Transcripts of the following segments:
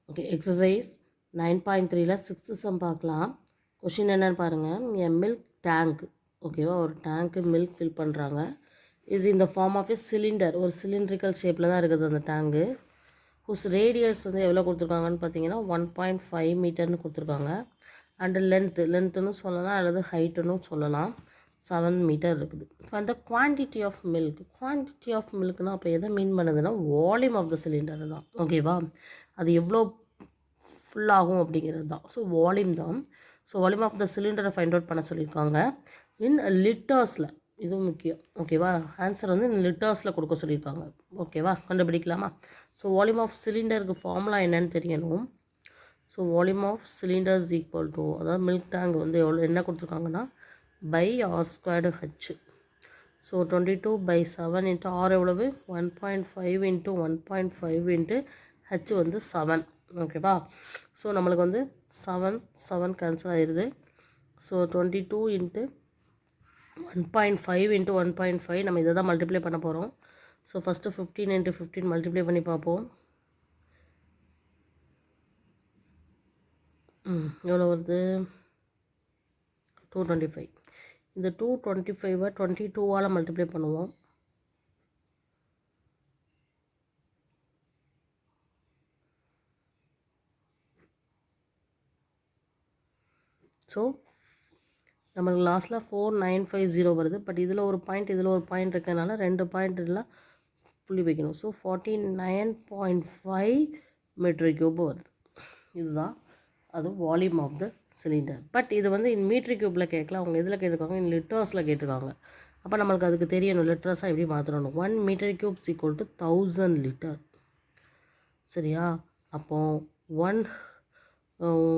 Okay, exercise 9.3ல 6th some பார்க்கலாம். Question என்னென்னு பாருங்கள். என் மில்க் டேங்க், ஓகேவா, ஒரு டேங்க்கு மில்க் ஃபில் பண்ணுறாங்க. இஸ் இந்த ஃபார்ம் ஆஃப் ஏ சிலிண்டர், ஒரு சிலிண்ட்ரிக்கல் ஷேப்பில் தான் இருக்குது அந்த டேங்கு. ஹூஸ் ரேடியஸ் வந்து எவ்வளோ கொடுத்துருக்காங்கன்னு பார்த்தீங்கன்னா 1.5 மீட்டர்னு கொடுத்துருக்காங்க. அண்டு லென்த்துன்னு சொல்லலாம் அல்லது ஹைட்டுன்னு சொல்லலாம். 7 மீட்டர் இருக்குது. இப்போ அந்த குவான்டிட்டி ஆஃப் மில்க்னால் அப்போ எதை மீன் பண்ணுதுன்னா வால்யூம் ஆஃப் த சிலிண்டர் தான், ஓகேவா. அது எவ்வளோ ஃபுல்லாகும் அப்படிங்கிறது தான். ஸோ வால்யூம் தான். ஸோ வால்யூம் ஆஃப் த சிலிண்டரை ஃபைண்ட் அவுட் பண்ண சொல்லியிருக்காங்க இன் லிட்டர்ஸில். இதுவும் முக்கியம், ஓகேவா. ஆன்சர் வந்து லிட்டர்ஸில் கொடுக்க சொல்லியிருக்காங்க, ஓகேவா. கண்டுபிடிக்கலாமா. ஸோ வால்யூம் ஆஃப் சிலிண்டருக்கு ஃபார்முலா என்னன்னு தெரியணும். So volume of cylinders equal to, அதாவது மில்க் டேங்க் வந்து எவ்வளோ என்ன கொடுத்துருக்காங்கன்னா by r²h. So 22/7 into R எவ்வளவு 1.5 இன்ட்டு 1.5 இன்ட்டு ஹச் வந்து 7, ஓகேவா. ஸோ நம்மளுக்கு வந்து 7 கேன்சல் ஆயிடுது. ஸோ 22 இன்ட்டு 1.5 இன்ட்டு 1.5 நம்ம இதை தான் மல்டிப்ளை பண்ண போகிறோம். ஸோ ஃபஸ்ட்டு 15 இன்ட்டு 15 மல்டிப்ளை பண்ணி பார்ப்போம். எவ்வளோ வருது 225. இந்த 225 22ஆல் மல்டிப்ளை பண்ணுவோம். ஸோ நம்மளுக்கு லாஸ்ட்டில் 4950 வருது. பட் இதில் ஒரு பாயிண்ட் இதில் ஒரு பாயிண்ட் இருக்கிறதுனால 2 பாயிண்ட் இதெல்லாம் புள்ளி வைக்கணும். ஸோ 49.5 மீட்டர் கியூப் வருது. இதுதான் அது volume of the cylinder. But இது வந்து இன் மீட்டர் கியூப்பில் கேட்கல, அவங்க இதில் கேட்டிருக்காங்க, இன் லிட்டர்ஸில் கேட்டிருக்காங்க. அப்போ நம்மளுக்கு அதுக்கு தெரியணும் லிட்டர்ஸாக எப்படி மாற்றணும். 1 metre cubes equal to 1000 litre, சரியா. அப்போது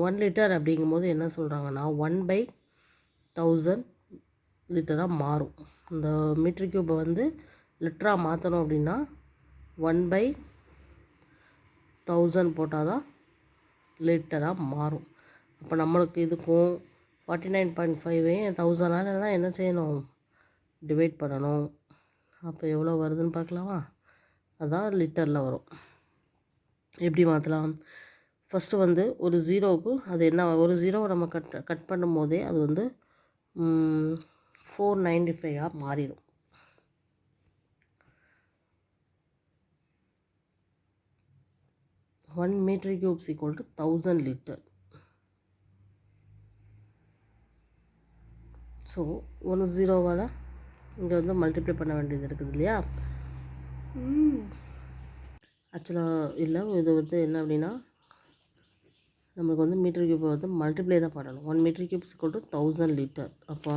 1 லிட்டர் அப்படிங்கும்போது என்ன சொல்கிறாங்கன்னா 1/1000 லிட்டராக மாறும். இந்த மீட்டர் கியூப்பை வந்து லிட்டராக மாற்றணும் அப்படின்னா 1/1000 போட்டால் தான் லிட்டராக மாறும். அப்போ நம்மளுக்கு இதுக்கும் 49.5 1000 தான் என்ன செய்யணும், டிவைட் பண்ணணும். அப்போ எவ்வளோ வருதுன்னு பார்க்கலாமா. அதான் லிட்டரில் வரும். எப்படி மாற்றலாம். ஃபஸ்ட்டு வந்து ஒரு ஜீரோவுக்கு அது என்ன, ஒரு ஜீரோவை நம்ம கட் பண்ணும் போதே அது வந்து 495 மாறிடும். One metre cubes equal to 1000 litre. So ஒரு ஜீரோவால் இங்கே வந்து மல்டிப்ளை பண்ண வேண்டியது இருக்குது இல்லையா. ஆக்சுவலாக இல்லை, இது வந்து என்ன அப்படின்னா நம்மளுக்கு வந்து மீட்டர் கியூப்பை வந்து மல்டிப்ளை தான் பண்ணணும். 1 metre cubes equal to 1000 litre. அப்போ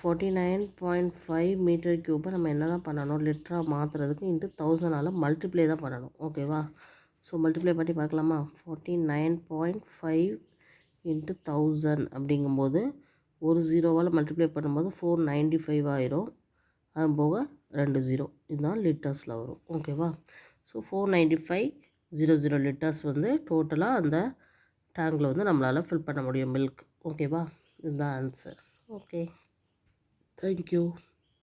49.5 மீட்டர் கியூப்பை நம்ம என்ன தான் பண்ணணும், லிட்டராக மாற்றுறதுக்கு இன்ட்டு 1000ஆல் மல்டிப்ளை தான் பண்ணணும், ஓகேவா. ஸோ மல்டிப்ளை பண்ணி பார்க்கலாமா. 49.5 இன்ட்டு 1000 அப்படிங்கும்போது ஒரு ஜீரோவால் மல்டிப்ளை பண்ணும்போது 495 ஆயிரும். அது போக 2 ஜீரோ, இதுதான் லிட்டர்ஸில் வரும், ஓகேவா. ஸோ 495,00 லிட்டர்ஸ் வந்து டோட்டலாக அந்த டேங்கில் வந்து நம்மளால் ஃபில் பண்ண முடியும் மில்க், ஓகேவா. இதுதான் ஆன்சர். Okay, thank you.